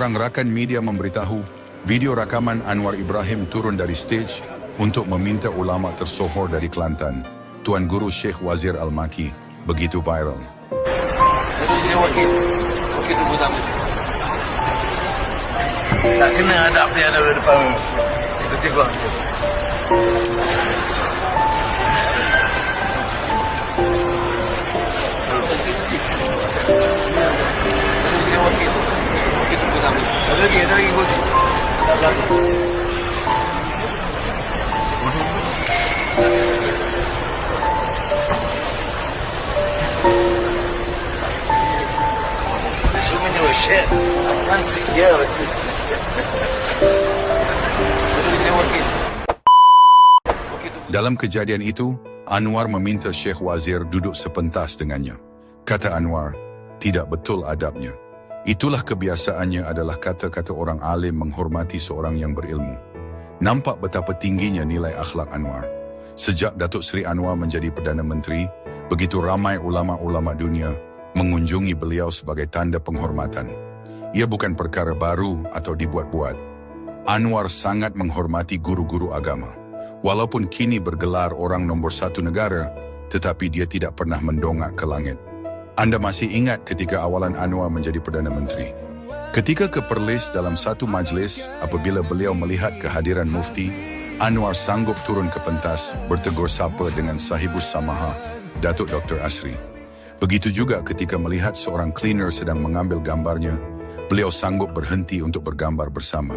Seorang rakan media memberitahu, video rakaman Anwar Ibrahim turun dari stage untuk meminta ulama tersohor dari Kelantan, Tuan Guru Sheikh Wazir Al-Maki, begitu viral. Jadi wakil itu pertama. Tak kena adab dia ada di depan. Tiba-tiba. Jadi wakil itu pertama. Ada lagi bos. Semuanya shit. Apaan sih dia? Dalam kejadian itu, Anwar meminta Syekh Wazir duduk sepentas dengannya. Kata Anwar, tidak betul adabnya. Itulah kebiasaannya adalah kata-kata orang alim menghormati seorang yang berilmu. Nampak betapa tingginya nilai akhlak Anwar. Sejak Datuk Seri Anwar menjadi Perdana Menteri, begitu ramai ulama-ulama dunia mengunjungi beliau sebagai tanda penghormatan. Ia bukan perkara baru atau dibuat-buat. Anwar sangat menghormati guru-guru agama. Walaupun kini bergelar orang nombor 1 negara, tetapi dia tidak pernah mendongak ke langit. Anda masih ingat ketika awalan Anwar menjadi Perdana Menteri? Ketika ke Perlis dalam satu majlis, apabila beliau melihat kehadiran mufti, Anwar sanggup turun ke pentas, bertegur sapa dengan sahibus samaha, Datuk Dr. Asri. Begitu juga ketika melihat seorang cleaner sedang mengambil gambarnya, beliau sanggup berhenti untuk bergambar bersama.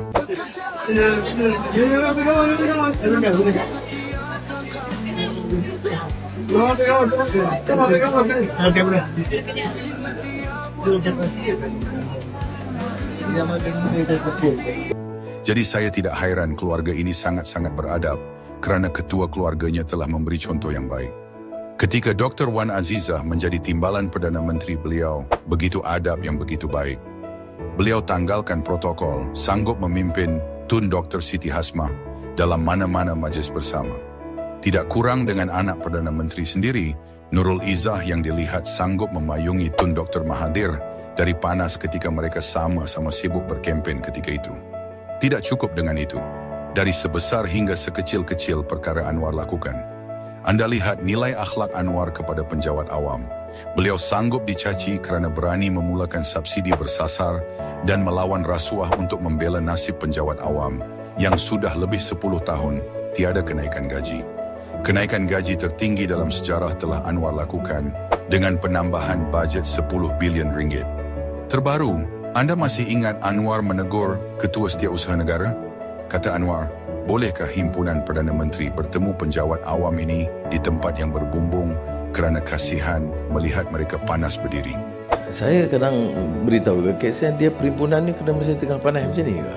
Jadi saya tidak heran keluarga ini sangat-sangat beradab kerana ketua keluarganya telah memberi contoh yang baik. Ketika Dr. Wan Azizah menjadi timbalan Perdana Menteri beliau, begitu adab yang begitu baik. Beliau tanggalkan protokol, sanggup memimpin Tun Dr. Siti Hasmah dalam mana-mana majlis bersama. Tidak kurang dengan anak Perdana Menteri sendiri, Nurul Izzah yang dilihat sanggup memayungi Tun Dr. Mahathir dari panas ketika mereka sama-sama sibuk berkempen ketika itu. Tidak cukup dengan itu. Dari sebesar hingga sekecil-kecil perkara Anwar lakukan. Anda lihat nilai akhlak Anwar kepada penjawat awam. Beliau sanggup dicaci kerana berani memulakan subsidi bersasar dan melawan rasuah untuk membela nasib penjawat awam yang sudah lebih 10 tahun tiada kenaikan gaji. Kenaikan gaji tertinggi dalam sejarah telah Anwar lakukan dengan penambahan bajet 10 bilion ringgit. Terbaru, Anda masih ingat Anwar menegur Ketua Setiausaha Negara? Kata Anwar, bolehkah himpunan Perdana Menteri bertemu penjawat awam ini di tempat yang berbumbung kerana kasihan melihat mereka panas berdiri? Saya kadang beritahu ke KSN, dia perhimpunan ni kena mesti tengah panas macam ni ke?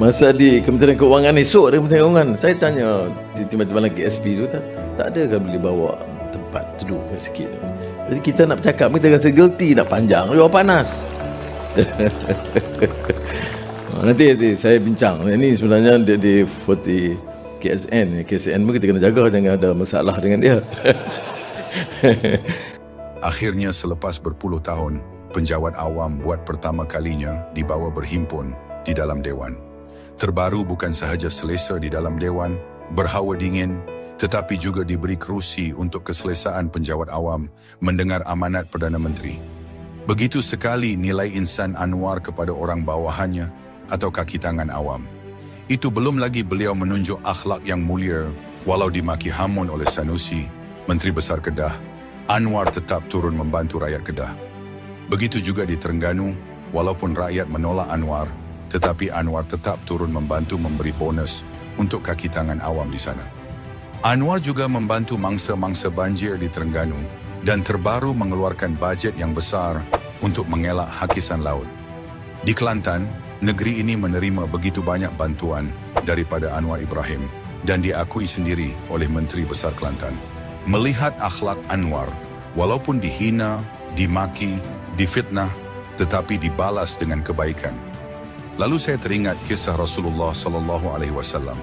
Masa di Kementerian Keuangan esok ada Kementerian Keuangan, saya tanya tiba-tiba lagi SP tu, tak ada kan boleh bawa tempat duduk sikit. Jadi kita nak bercakap, kita rasa guilty, nak panjang, dia panas. Nanti saya bincang. Ini sebenarnya di 40 KSN. KSN pun kita kena jaga, jangan ada masalah dengan dia. Akhirnya selepas berpuluh tahun, penjawat awam buat pertama kalinya dibawa berhimpun di dalam Dewan. Terbaru bukan sahaja selesa di dalam Dewan, berhawa dingin, tetapi juga diberi kerusi untuk keselesaan penjawat awam mendengar amanat Perdana Menteri. Begitu sekali nilai insan Anwar kepada orang bawahannya atau kaki tangan awam. Itu belum lagi beliau menunjuk akhlak yang mulia, walau dimaki hamun oleh Sanusi, Menteri Besar Kedah, Anwar tetap turun membantu rakyat Kedah. Begitu juga di Terengganu, walaupun rakyat menolak Anwar, tetapi Anwar tetap turun membantu memberi bonus untuk kaki tangan awam di sana. Anwar juga membantu mangsa-mangsa banjir di Terengganu dan terbaru mengeluarkan bajet yang besar untuk mengelak hakisan laut. Di Kelantan, negeri ini menerima begitu banyak bantuan daripada Anwar Ibrahim dan diakui sendiri oleh Menteri Besar Kelantan. Melihat akhlak Anwar, walaupun dihina, dimaki, difitnah, tetapi dibalas dengan kebaikan. Lalu saya teringat kisah Rasulullah SAW.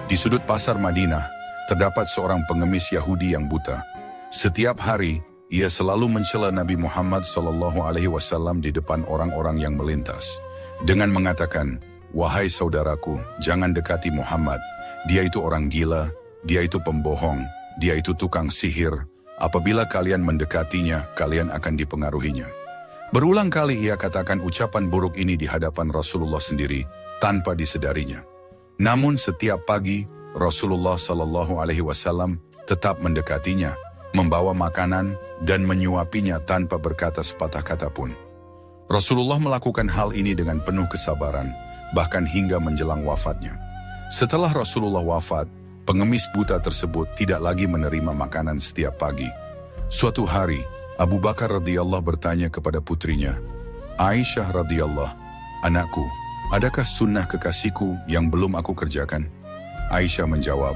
Di sudut pasar Madinah, terdapat seorang pengemis Yahudi yang buta. Setiap hari, Ia selalu mencela Nabi Muhammad SAW di depan orang-orang yang melintas. Dengan mengatakan, "Wahai saudaraku, jangan dekati Muhammad. Dia itu orang gila, dia itu pembohong, dia itu tukang sihir. Apabila kalian mendekatinya, kalian akan dipengaruhinya." Berulang kali ia katakan ucapan buruk ini di hadapan Rasulullah sendiri, tanpa disedarinya. Namun setiap pagi, Rasulullah SAW tetap mendekatinya, membawa makanan, dan menyuapinya tanpa berkata sepatah kata pun. Rasulullah melakukan hal ini dengan penuh kesabaran, bahkan hingga menjelang wafatnya. Setelah Rasulullah wafat, pengemis buta tersebut tidak lagi menerima makanan setiap pagi. Suatu hari, Abu Bakar radhiyallahu bertanya kepada putrinya, "Aisyah radhiyallahu, anakku, adakah sunnah kekasihku yang belum aku kerjakan?" Aisyah menjawab,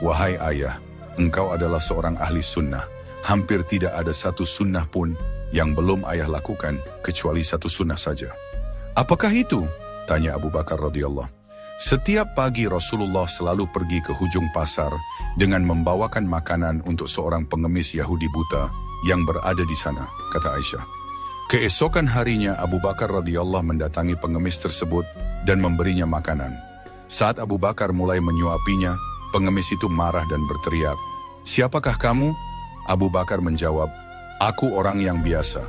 "Wahai ayah, engkau adalah seorang ahli sunnah. Hampir tidak ada satu sunnah pun yang belum ayah lakukan, kecuali satu sunnah saja." "Apakah itu?" tanya Abu Bakar radhiyallahu. "Setiap pagi Rasulullah selalu pergi ke hujung pasar dengan membawakan makanan untuk seorang pengemis Yahudi buta yang berada di sana," kata Aisyah. Keesokan harinya Abu Bakar radhiyallahu mendatangi pengemis tersebut dan memberinya makanan. Saat Abu Bakar mulai menyuapinya, pengemis itu marah dan berteriak, "Siapakah kamu?" Abu Bakar menjawab, "Aku orang yang biasa."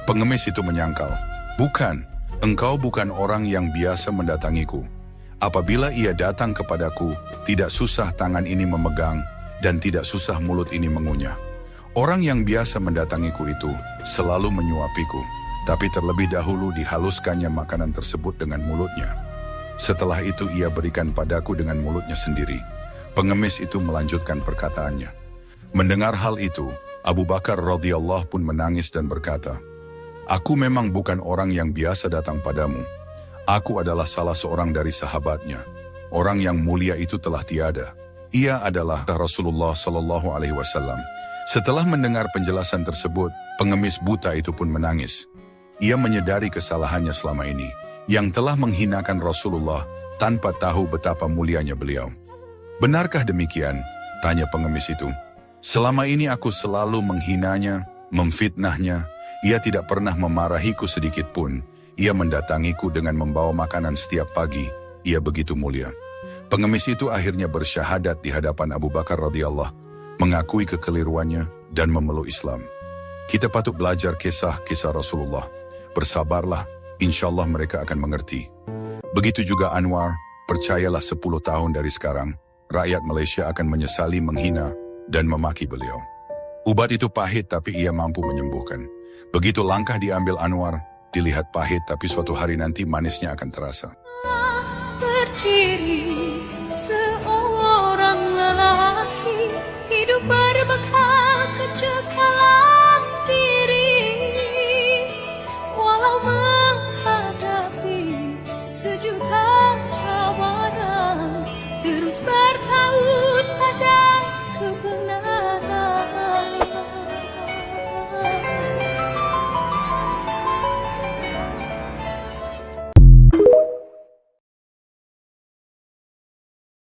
Pengemis itu menyangkal, "Bukan, engkau bukan orang yang biasa mendatangiku. Apabila ia datang kepadaku, tidak susah tangan ini memegang dan tidak susah mulut ini mengunyah. Orang yang biasa mendatangiku itu selalu menyuapiku, tapi terlebih dahulu dihaluskannya makanan tersebut dengan mulutnya. Setelah itu ia berikan padaku dengan mulutnya sendiri." Pengemis itu melanjutkan perkataannya. Mendengar hal itu, Abu Bakar radhiyallahu pun menangis dan berkata, "Aku memang bukan orang yang biasa datang padamu. Aku adalah salah seorang dari sahabatnya. Orang yang mulia itu telah tiada. Ia adalah Rasulullah SAW." Setelah mendengar penjelasan tersebut, pengemis buta itu pun menangis. Ia menyadari kesalahannya selama ini, yang telah menghinakan Rasulullah tanpa tahu betapa mulianya beliau. "Benarkah demikian?" tanya pengemis itu. "Selama ini aku selalu menghinanya, memfitnahnya. Ia tidak pernah memarahiku sedikit pun. Ia mendatangiku dengan membawa makanan setiap pagi. Ia begitu mulia." Pengemis itu akhirnya bersyahadat di hadapan Abu Bakar radhiyallahu, mengakui kekeliruannya dan memeluk Islam. Kita patut belajar kisah-kisah Rasulullah. Bersabarlah, insyaallah mereka akan mengerti. Begitu juga Anwar, percayalah 10 tahun dari sekarang, rakyat Malaysia akan menyesali menghina dan memaki beliau. Ubat itu pahit tapi ia mampu menyembuhkan. Begitu langkah diambil Anwar, dilihat pahit tapi suatu hari nanti manisnya akan terasa. Berdiri seorang lelaki, hidup berbekal kecekapan.